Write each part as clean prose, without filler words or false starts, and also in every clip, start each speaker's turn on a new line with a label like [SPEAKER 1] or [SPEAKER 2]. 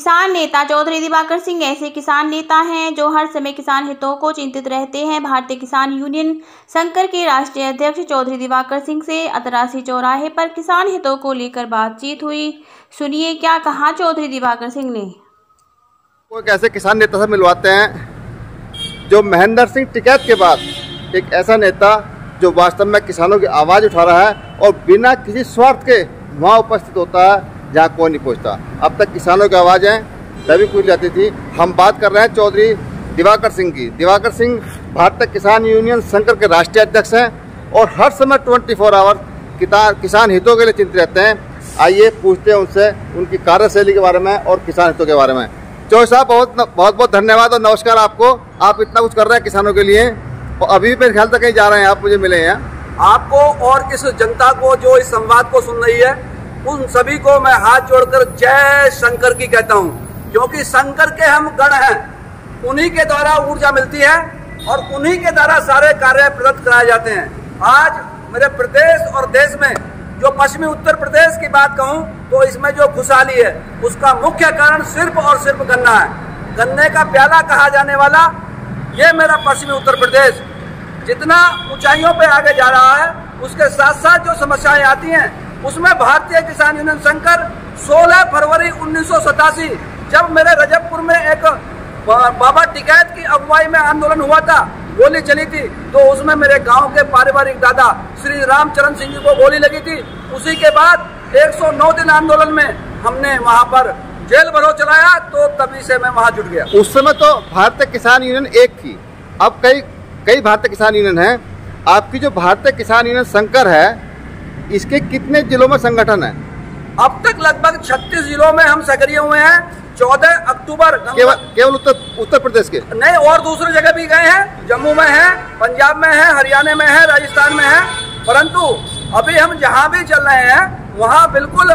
[SPEAKER 1] किसान नेता चौधरी दिवाकर सिंह ऐसे किसान नेता हैं जो हर समय किसान हितों को चिंतित रहते हैं। भारतीय किसान यूनियन संकर के राष्ट्रीय अध्यक्ष चौधरी दिवाकर सिंह से अतरासी चौराहे पर किसान हितों को लेकर बातचीत हुई। सुनिए क्या कहा चौधरी दिवाकर सिंह ने।
[SPEAKER 2] वो एक ऐसे किसान नेता से मिलवाते हैं जो महेंद्र सिंह टिकैत के बाद एक ऐसा नेता जो वास्तव में किसानों की आवाज़ उठा रहा है और बिना किसी स्वार्थ के वहाँ उपस्थित होता है जहाँ कोई नहीं पहुँचता। अब तक किसानों की आवाज़ें तभी पूरी जाती थी। हम बात कर रहे हैं चौधरी दिवाकर सिंह की। दिवाकर सिंह भारतीय किसान यूनियन संकर के राष्ट्रीय अध्यक्ष हैं और हर समय 24 आवर किसान हितों के लिए चिंतित रहते हैं। आइए पूछते हैं उनसे उनकी कार्यशैली के बारे में और किसान हितों के बारे में। चौधरी साहब बहुत धन्यवाद और नमस्कार आपको। आप इतना कुछ कर रहे हैं किसानों के लिए और अभी भी मेरे ख्याल से कहीं जा रहे हैं आप, मुझे मिले हैं।
[SPEAKER 3] आपको और किस जनता को जो इस संवाद को सुन रही है उन सभी को मैं हाथ जोड़कर जय शंकर की कहता हूं, क्योंकि शंकर के हम गण हैं। उन्हीं के द्वारा ऊर्जा मिलती है और उन्हीं के द्वारा सारे कार्य प्रदत्त कराए जाते हैं। आज मेरे प्रदेश और देश में जो पश्चिमी उत्तर प्रदेश की बात कहूं तो इसमें जो खुशहाली है उसका मुख्य कारण सिर्फ और सिर्फ गन्ना है। गन्ने का प्याला कहा जाने वाला ये मेरा पश्चिमी उत्तर प्रदेश जितना ऊंचाइयों पे आगे जा रहा है उसके साथ साथ जो समस्याएं आती हैं उसमें भारतीय किसान यूनियन संकर 16 फरवरी 1987 जब मेरे रजबपुर में एक बाबा टिकैत की अगुवाई में आंदोलन हुआ था, गोली चली थी, तो उसमें मेरे गांव के पारिवारिक दादा श्री रामचरण सिंह जी को गोली लगी थी। उसी के बाद 109 दिन आंदोलन में हमने वहां पर जेल भरो चलाया, तो तभी से मैं वहां जुट गया।
[SPEAKER 2] उस समय तो भारतीय किसान यूनियन एक थी, अब कई भारतीय किसान यूनियन है। आपकी जो भारतीय किसान यूनियन संकर है इसके कितने जिलों में संगठन है?
[SPEAKER 3] अब तक लगभग 36 जिलों में हम सक्रिय हुए हैं। 14 अक्टूबर
[SPEAKER 2] केवल उत्तर प्रदेश के
[SPEAKER 3] नहीं और दूसरी जगह भी गए हैं। जम्मू में है, पंजाब में है, हरियाणा में है, राजस्थान में है। परंतु अभी हम जहां भी चल रहे हैं वहां बिल्कुल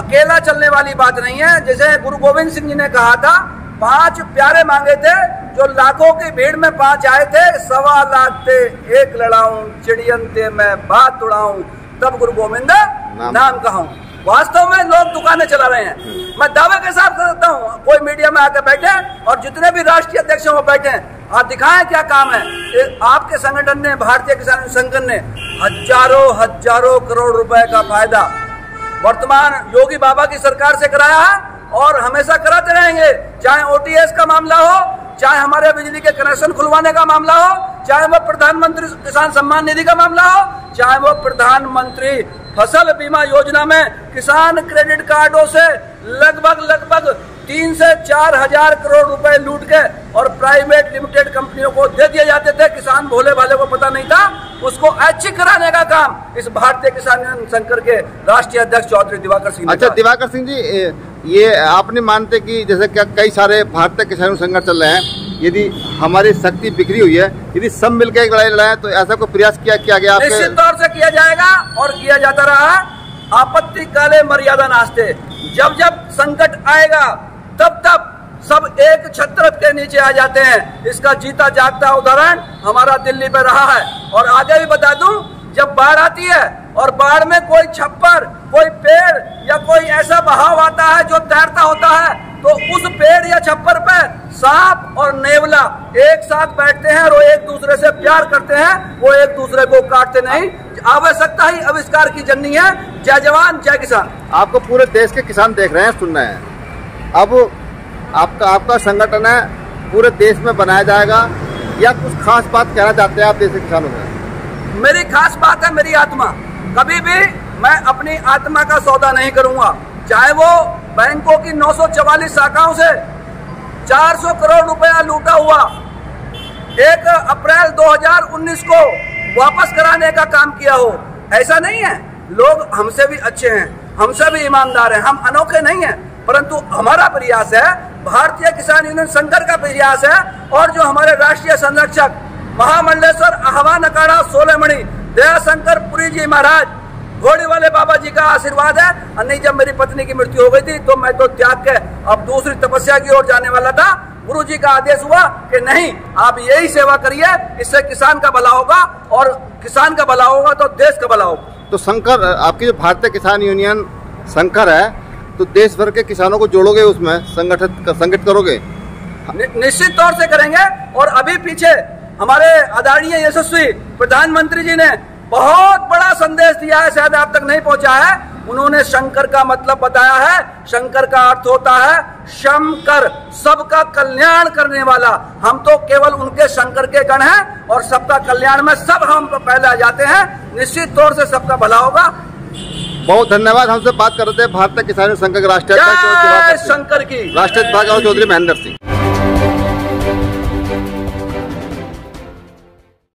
[SPEAKER 3] अकेला चलने वाली बात नहीं है। जैसे गुरु गोविंद सिंह जी ने कहा था 5 प्यारे मांगे थे जो लाखों की भीड़ में 5 आए थे। 1.25 लाख थे एक लड़ाऊं चिड़ियन थे मैं बात उड़ाऊं तब गुरु गोविंद नाम कहूं। वास्तव में लोग दुकानें चला रहे हैं। मैं दावे के साथ कहता हूं कोई मीडिया में आकर बैठे और जितने भी राष्ट्रीय अध्यक्ष वो बैठे आप दिखाएं क्या काम है। आपके संगठन ने भारतीय किसान संगठन ने हजारों करोड़ रुपए का फायदा वर्तमान योगी बाबा की सरकार से कराया है और हमेशा कराते रहेंगे। चाहे ओटीएस का मामला हो, चाहे हमारे बिजली के कनेक्शन खुलवाने का मामला हो, चाहे वो प्रधानमंत्री किसान सम्मान निधि का मामला हो, चाहे वो प्रधानमंत्री फसल बीमा योजना में किसान क्रेडिट कार्डों से लगभग 3 से 4 हजार करोड़ रुपए लूट के और प्राइवेट लिमिटेड कंपनियों को दे दिए जाते थे। किसान भोले भाले को पता नहीं था, उसको ऐच्छिक कराने का काम इस भारतीय किसान यूनियन संकर के राष्ट्रीय अध्यक्ष चौधरी दिवाकर सिंह।
[SPEAKER 2] अच्छा दिवाकर सिंह जी, ये आपने मानते कि जैसे क्या कई सारे भारतीय किसान संघर्ष चल रहे हैं, यदि हमारी शक्ति बिखरी हुई है, यदि सब मिलकर एक लड़ाई लड़ाए तो ऐसा कोई प्रयास किया गया?
[SPEAKER 3] निश्चित तौर से किया जाएगा और किया जाता रहा। आपत्ति काले मर्यादा नास्ते। जब संकट आएगा तब सब एक छत्र के नीचे आ जाते हैं। इसका जीता जागता उदाहरण हमारा दिल्ली पे रहा है। और आगे भी बता दूं, जब बाढ़ आती है और बाढ़ में कोई छप्पर, कोई पेड़ या कोई ऐसा बहाव आता है जो तैरता होता है, तो उस पेड़ या छप्पर पे सांप और नेवला एक साथ बैठते हैं और एक दूसरे से प्यार करते हैं, वो एक दूसरे को काटते नहीं। आवश्यकता ही आविष्कार की जननी है। जय जवान जय किसान।
[SPEAKER 2] आपको पूरे देश के किसान देख रहे हैं, सुन रहे हैं। अब आपका संगठन है पूरे देश में बनाया जाएगा या कुछ खास बात कहना चाहते हैं आप देश के किसानों में?
[SPEAKER 3] मेरी खास बात है मेरी आत्मा। कभी भी मैं अपनी आत्मा का सौदा नहीं करूंगा। चाहे वो बैंकों की 944 शाखाओं से 400 करोड़ रुपया लूटा हुआ 1 अप्रैल 2019 को वापस कराने का काम किया हो, ऐसा नहीं है। लोग हमसे भी अच्छे हैं, हमसे भी ईमानदार हैं, हम अनोखे नहीं हैं। परंतु हमारा प्रयास है, भारतीय किसान यूनियन संघर्ष का प्रयास है और जो हमारे राष्ट्रीय संरक्षक महामंडलेश्वर आह्वान अखाड़ा सोलेमणि दयाशंकर पुरी जी महाराज घोड़ी वाले बाबा जी का आशीर्वाद है। और नहीं, जब मेरी पत्नी की मृत्यु हो गई थी तो मैं तो त्याग के अब दूसरी तपस्या की ओर जाने वाला था। गुरु जी का आदेश हुआ कि नहीं, आप यही सेवा करिए, इससे किसान का भला होगा और किसान का भला होगा तो देश का भला होगा।
[SPEAKER 2] तो संकर, आपकी जो भारतीय किसान यूनियन संकर है, तो देश भर के किसानों को जोड़ोगे, उसमें संगठित करोगे?
[SPEAKER 3] निश्चित तौर से करेंगे। और अभी पीछे हमारे आदरणीय यशस्वी प्रधानमंत्री जी ने बहुत बड़ा संदेश दिया है, शायद आप तक नहीं पहुंचा है। उन्होंने शंकर का मतलब बताया है। शंकर का अर्थ होता है शंकर, सबका कल्याण करने वाला। हम तो केवल उनके शंकर के गण हैं और सबका कल्याण में सब हम पहले आ जाते हैं। निश्चित तौर से सबका भला होगा।
[SPEAKER 2] बहुत धन्यवाद। हमसे बात कर रहे थे भारतीय किसान संघ के राष्ट्रीय अध्यक्ष
[SPEAKER 3] शंकर की
[SPEAKER 2] राष्ट्रीय चौधरी महेंद्र सिंह।